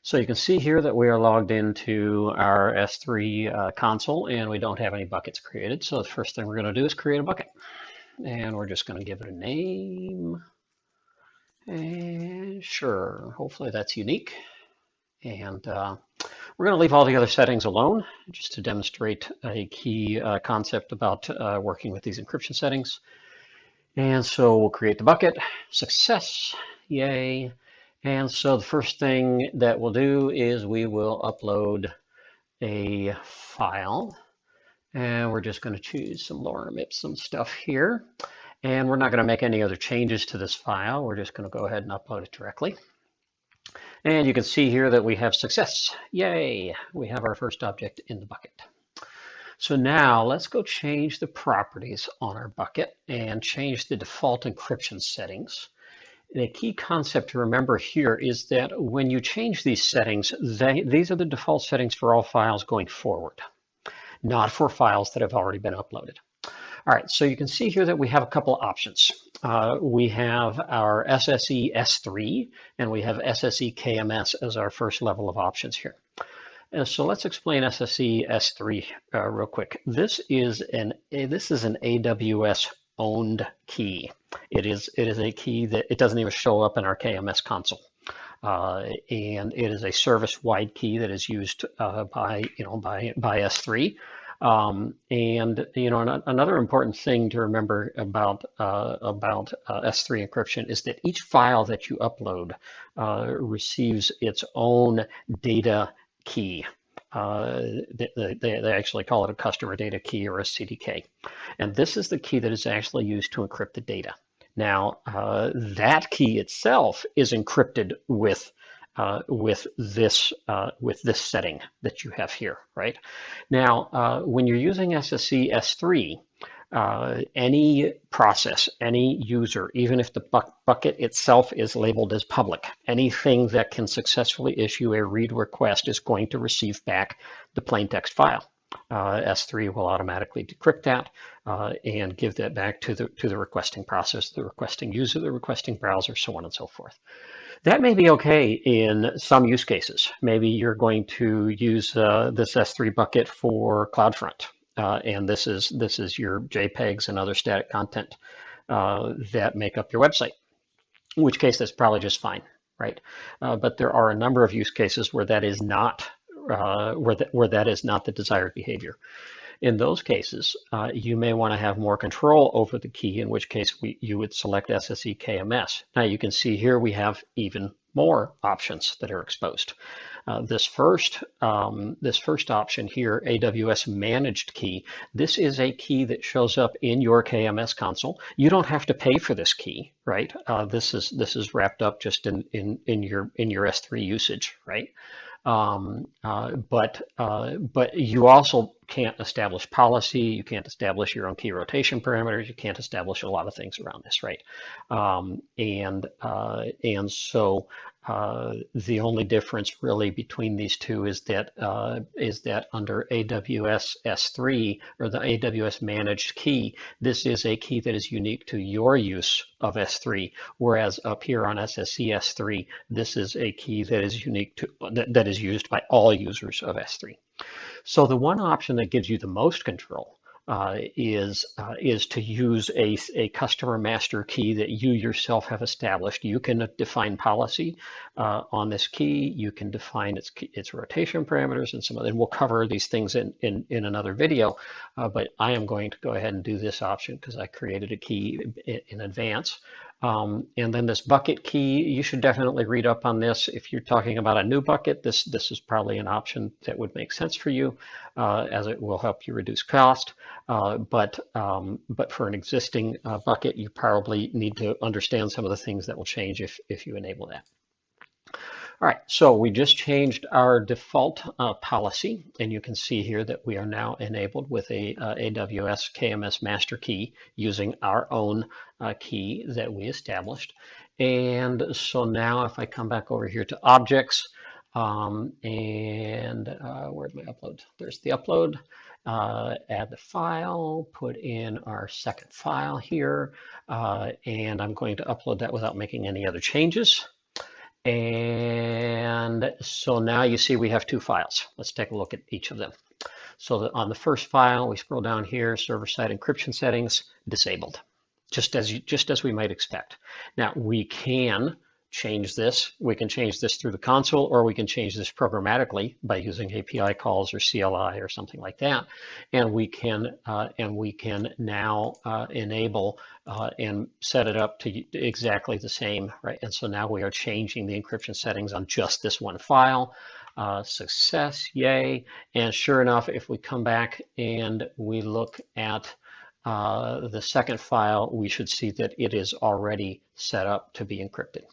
So you can see here that we are logged into our S3 console and we don't have any buckets created. So the first thing we're going to do is create a bucket. And we're just going to give it a name. And sure, hopefully that's unique. And we're going to leave all the other settings alone just to demonstrate a key concept about working with these encryption settings. And so we'll create the bucket. Success, yay. And so the first thing that we'll do is we will upload a file. And we're just going to choose some lorem ipsum stuff here. And we're not going to make any other changes to this file. We're just going to go ahead and upload it directly. And you can see here that we have success. Yay! We have our first object in the bucket. So now let's go change the properties on our bucket and change the default encryption settings. The key concept to remember here is that when you change these settings, these are the default settings for all files going forward, not for files that have already been uploaded. All right, so you can see here that we have a couple of options. We have our SSE S3 and we have SSE KMS as our first level of options here. So let's explain SSE S3 real quick. This is an AWS owned key. It is a key that it doesn't even show up in our KMS console. And it is a service-wide key that is used by S3. Another important thing to remember about S3 encryption is that each file that you upload receives its own data key. They actually call it a customer data key or a CDK. And this is the key that is actually used to encrypt the data. Now, that key itself is encrypted with this setting that you have here, right? Now, when you're using SSE S3, any process, any user, even if the bucket itself is labeled as public, anything that can successfully issue a read request is going to receive back the plain text file. S3 will automatically decrypt that and give that back to the requesting process, the requesting user, the requesting browser, so on and so forth. That may be okay in some use cases. Maybe you're going to use this S3 bucket for CloudFront, and this is your JPEGs and other static content that make up your website, in which case that's probably just fine, right? But there are a number of use cases where that is not where that is not the desired behavior. In those cases, you may want to have more control over the key, in which case you would select SSE KMS. Now you can see here we have even more options that are exposed. This first option here, AWS managed key, this is a key that shows up in your KMS console. You don't have to pay for this key, right? This is wrapped up just in your S3 usage, right? But you also can't establish policy, you can't establish your own key rotation parameters, you can't establish a lot of things around this, right? And so the only difference really between these two is that under AWS S3 or the AWS managed key, this is a key that is unique to your use of S3, whereas up here on SSE S3, this is a key that is unique to that is used by all users of S3. So the one option that gives you the most control is to use a customer master key that you yourself have established. You can define policy on this key. You can define its rotation parameters and some of them. We'll cover these things in another video, but I am going to go ahead and do this option because I created a key in advance. And then this bucket key, you should definitely read up on this. If you're talking about a new bucket, this is probably an option that would make sense for you, as it will help you reduce cost. But for an existing bucket, you probably need to understand some of the things that will change if you enable that. All right, so we just changed our default policy, and you can see here that we are now enabled with a AWS KMS master key using our own key that we established. And so now if I come back over here to objects, where's my upload? There's the upload. Add the file, put in our second file here, and I'm going to upload that without making any other changes. And And so now you see we have two files. Let's take a look at each of them. So on the first file, we scroll down here, server-side encryption settings, disabled, just as we might expect. Now we can change this. We can change this through the console, or we can change this programmatically by using API calls or CLI or something like that. And we can now enable and set it up to exactly the same, right? And so now we are changing the encryption settings on just this one file. Success, yay. And sure enough, if we come back and we look at the second file, we should see that it is already set up to be encrypted.